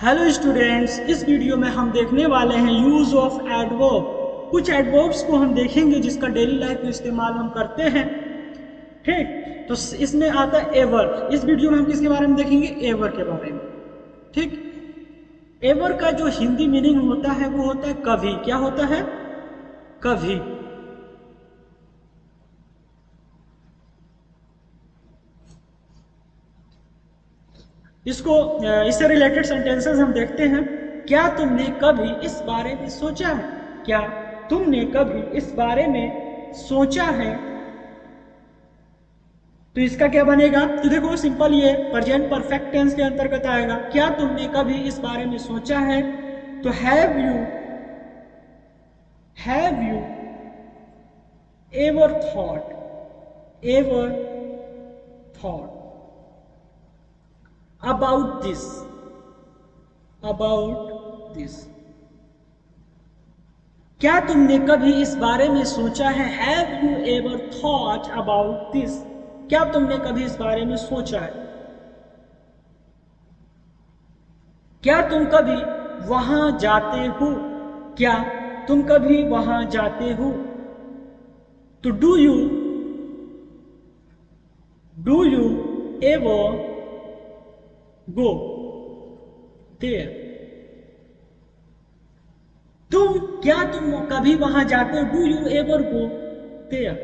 Hello students, इस video में हम देखने वाले हैं यूज ऑफ एडवर्ब। कुछ एडवर्ब्स को हम देखेंगे जिसका डेली लाइफ में इस्तेमाल हम करते हैं। ठीक, तो इसमें आता है एवर। इस वीडियो में हम किसके बारे में देखेंगे? एवर के बारे में। ठीक, एवर का जो हिंदी मीनिंग होता है वो होता है कभी। क्या होता है? कभी। इससे रिलेटेड सेंटेंसेस हम देखते हैं। क्या तुमने कभी इस बारे में सोचा है? क्या तुमने कभी इस बारे में सोचा है? तो इसका क्या बनेगा? तो देखो सिंपल, ये प्रेजेंट परफेक्ट टेंस के अंतर्गत आएगा। क्या तुमने कभी इस बारे में सोचा है? तो have you ever thought about this? क्या तुमने कभी इस बारे में सोचा है? Have you ever thought about this? क्या तुमने कभी इस बारे में सोचा है? क्या तुम कभी वहां जाते हो? क्या तुम कभी वहां जाते हो? तो do you ever go there? क्या तुम कभी वहां जाते हो? Do you ever go there?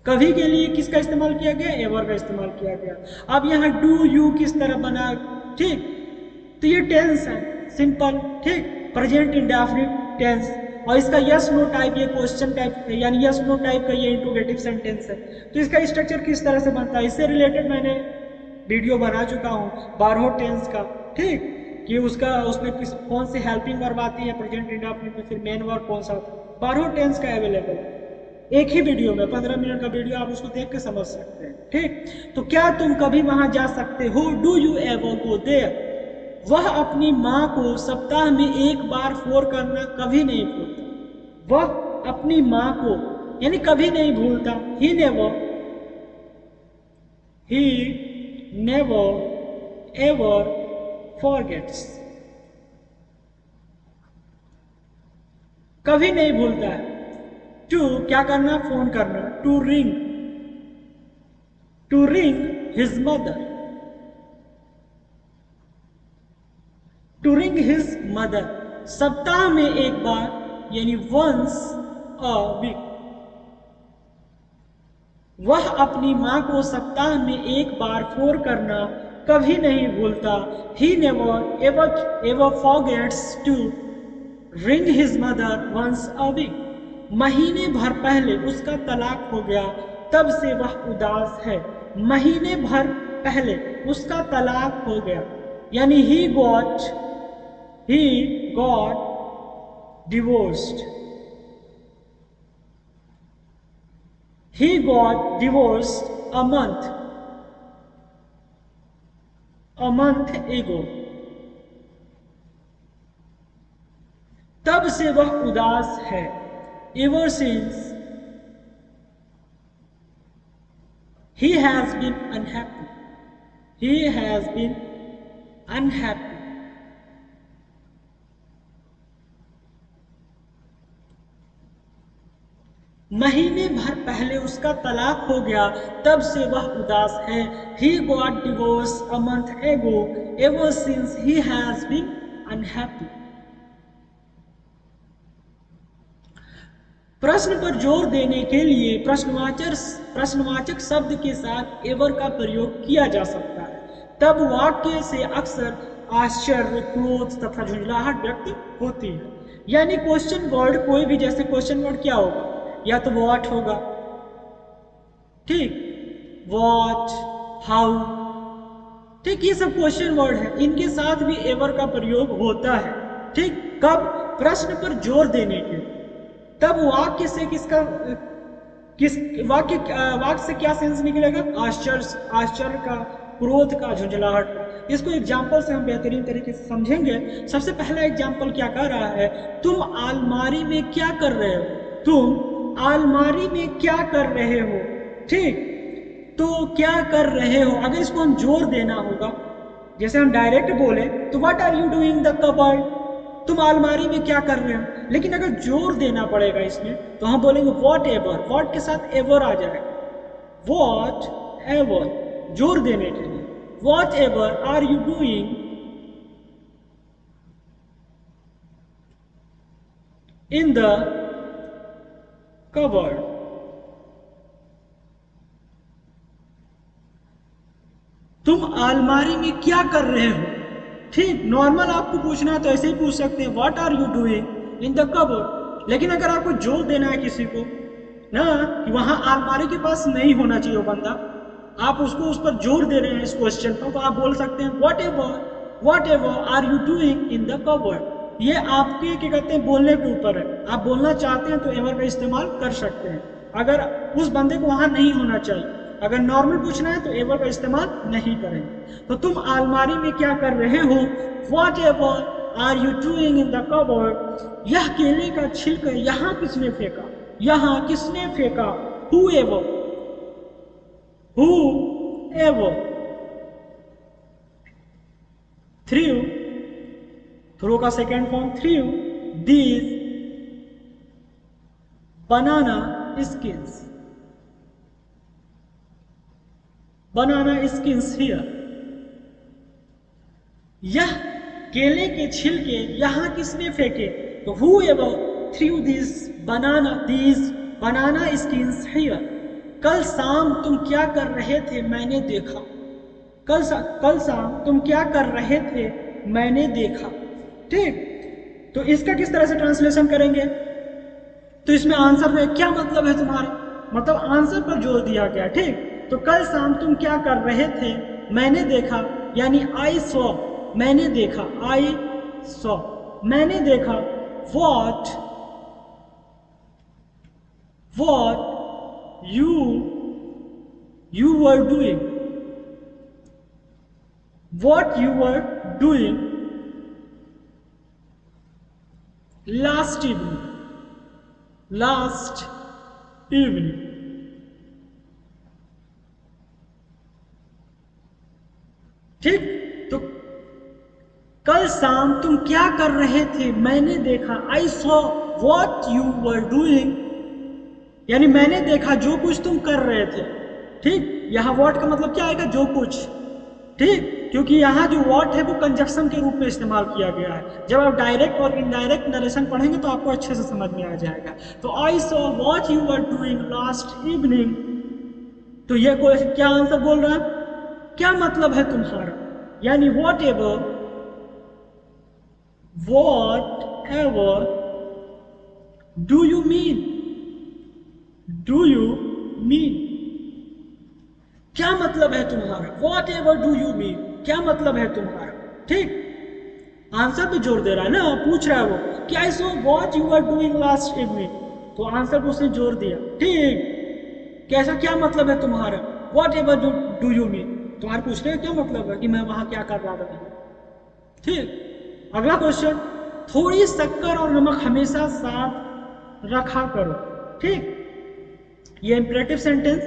कभी के लिए किसका इस्तेमाल किया गया? एवर का इस्तेमाल किया गया। अब यहाँ डू यू किस तरह बना? ठीक, तो ये टेंस है सिंपल। ठीक, प्रेजेंट इंडेफिनिट टेंस, और इसका यस नो टाइप, ये क्वेश्चन टाइप यानी यस नो टाइप का ये इंट्रोगेटिव सेंटेंस है। तो इसका स्ट्रक्चर किस तरह से बनता है, इससे रिलेटेड मैंने वीडियो बना चुका हूँ 12 टेंस का। ठीक, कि उसमें कौन सी हेल्पिंग वर्ब आती है प्रेजेंट इंडेफिनिट में, फिर मेन वर्ब कौन सा आता है। 12 टेंस का अवेलेबल है एक ही वीडियो में, 15 मिनट का वीडियो, आप उसको देख के समझ सकते हैं। ठीक, तो क्या तुम कभी वहां जा सकते हो? Do you ever go there? वह अपनी माँ को सप्ताह में एक बार फोन करना कभी नहीं भूलता। वह अपनी माँ को यानी कभी नहीं भूलता। He never ever forgets. कभी नहीं भूलता है। टू क्या करना? फोन करना। To ring his mother. To ring his mother सप्ताह में एक बार यानी वंस अ वीक। वह अपनी माँ को सप्ताह में एक बार फोन करना कभी नहीं भूलता। He never ever forgets to ring his mother once a week. महीने भर पहले उसका तलाक हो गया, तब से वह उदास है। महीने भर पहले उसका तलाक हो गया यानी he got divorced. He got divorced a month ago. तब से वह उदास है। Ever since he has been unhappy. He has been unhappy. महीने भर पहले उसका तलाक हो गया, तब से वह उदास है। He got divorced a month ago. Ever since he has been unhappy. प्रश्न पर जोर देने के लिए प्रश्नवाचक शब्द के साथ एवर का प्रयोग किया जा सकता है। तब वाक्य से अक्सर आश्चर्य, क्रोध तथा झुंझलाहट व्यक्त होती है। यानी क्वेश्चन वर्ड कोई भी, जैसे क्वेश्चन वर्ड क्या होगा? या तो व्हाट होगा, ठीक, व्हाट, हाउ, ठीक, ये सब क्वेश्चन वर्ड है। इनके साथ भी एवर का प्रयोग होता है। ठीक, कब? प्रश्न पर जोर देने के। तब वाक्य से वाक्य से क्या सेंस निकलेगा? आश्चर्य का, क्रोध का, झुंझलाहट का। इसको एग्जाम्पल से हम बेहतरीन तरीके से समझेंगे। सबसे पहला एग्जाम्पल क्या कह रहा है? तुम अलमारी में क्या कर रहे हो? तुम अलमारी में क्या कर रहे हो? ठीक, तो क्या कर रहे हो, अगर इसको हम जोर देना होगा जैसे हम डायरेक्ट बोले तो what are you doing the cupboard, तुम अलमारी में क्या कर रहे हो। लेकिन अगर जोर देना पड़ेगा इसमें तो हम बोलेंगे व्हाट एवर, व्हाट के साथ एवर आ जाएगा, व्हाट एवर, जोर देने के लिए, whatever are you doing in the cupboard. तुम अलमारी में क्या कर रहे हो। ठीक, नॉर्मल आपको पूछना है तो ऐसे ही पूछ सकते हैं what are you doing in the cupboard. लेकिन अगर आपको जोर देना है किसी को ना कि वहां अलमारी के पास नहीं होना चाहिए वो बंदा, आप उसको उस पर जोर दे रहे हैं इस क्वेश्चन पर, तो आप बोल सकते हैं whatever are you doing in the cupboard. ये आपके क्या कहते हैं बोलने के ऊपर है, आप बोलना चाहते हैं तो एवर का इस्तेमाल कर सकते हैं। अगर उस बंदे को वहां नहीं होना चाहिए, अगर नॉर्मल पूछना है तो एवर का इस्तेमाल नहीं करेंगे। तो तुम अलमारी में क्या कर रहे हो, whatever are you doing in the cupboard. यह केले का छिलका यहाँ किसने फेंका, यहाँ किसने फेंका, whoever, whoever threw, threw का second form threw these banana skins, banana skins here. यह केले के छिलके यहाँ किसने फेंके, तो whoever threw these banana skins here. कल शाम तुम क्या कर रहे थे मैंने देखा, कल शाम तुम क्या कर रहे थे मैंने देखा। ठीक, तो इसका किस तरह से ट्रांसलेशन करेंगे, तो इसमें आंसर में क्या मतलब है तुम्हारे, मतलब आंसर पर जोर दिया गया। ठीक, तो कल शाम तुम क्या कर रहे थे मैंने देखा, यानी आई सॉ, मैंने देखा, आई सॉ, मैंने देखा। What you were doing, what you were doing last evening. ठीक, तो कल शाम तुम क्या कर रहे थे मैंने देखा, आई saw what you were doing, यानी मैंने देखा जो कुछ तुम कर रहे थे। ठीक, यहां व्हाट का मतलब क्या आएगा, जो कुछ। ठीक, क्योंकि यहाँ जो व्हाट है वो कंजक्शन के रूप में इस्तेमाल किया गया है। जब आप डायरेक्ट और इनडायरेक्ट नरेशन पढ़ेंगे तो आपको अच्छे से समझ में आ जाएगा। तो आई saw what you were doing last evening, तो ये कोई क्या आंसर बोल रहा है, क्या मतलब है तुम्हारा, यानी what ever do you mean, do you mean, क्या मतलब है तुम्हारा, what ever do you mean, क्या मतलब है तुम्हारा। ठीक, आंसर पे जोर दे रहा है ना, पूछ रहा है वो कि I saw what you are doing last evening, तो आंसर पे उसने जोर दिया। ठीक, कैसा क्या मतलब है तुम्हारा, what ever do you mean, तुम्हारे पूछने का क्या मतलब है कि मैं वहां क्या कर रहा था। ठीक, अगला क्वेश्चन, थोड़ी शक्कर और नमक हमेशा साथ रखा करो। ठीक, ये imperative sentence,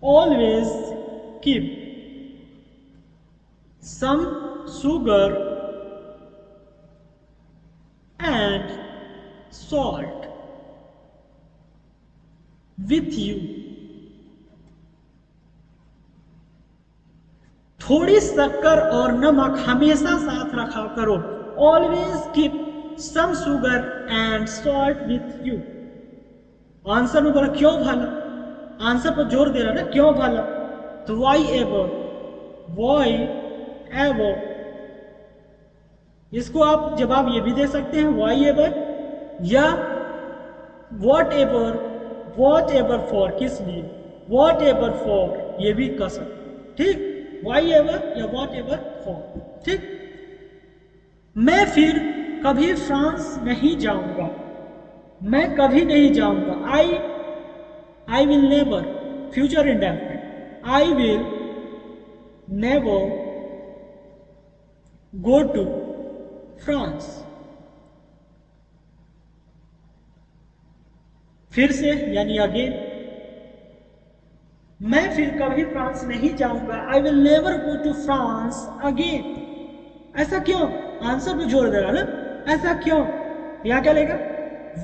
always keep some sugar and salt with you। थोड़ी शक्कर और नमक हमेशा साथ रखा करो, always keep some sugar and salt with you। Answer में बोला क्यों भला, आंसर पर जोर दे रहा ना, क्यों भला, तो वाई एवर, इसको आप जवाब ये भी दे सकते हैं वाई एवर, या वॉट एवर फॉर, किस लिए, वॉट एवर फॉर ये भी कर सकते हैं। ठीक, वाई एवर या वॉट एवर फॉर। ठीक, मैं फिर कभी फ्रांस नहीं जाऊंगा, मैं कभी नहीं जाऊंगा, I will never, future indefinite, I will never go to France. फिर से यानी अगेन, मैं फिर कभी फ्रांस नहीं जाऊंगा, I will never go to France again. ऐसा क्यों? आंसर पे जोर दे रहा ना, ऐसा क्यों? यहाँ क्या लेगा?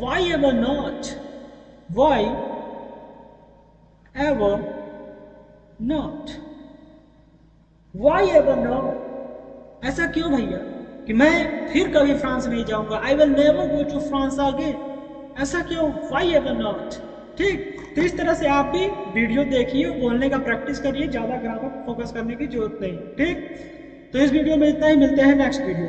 Why ever not, why ever not, why ever not. ऐसा क्यों भैया कि मैं फिर कभी फ्रांस नहीं जाऊंगा, I will never go to France again. ऐसा क्यों? Why ever not. ठीक, तो इस तरह से आप भी वीडियो देखिए, बोलने का प्रैक्टिस करिए, ज़्यादा ग्रामर फोकस करने की जरूरत नहीं। ठीक, तो इस वीडियो में इतना ही, मिलते हैं नेक्स्ट वीडियो।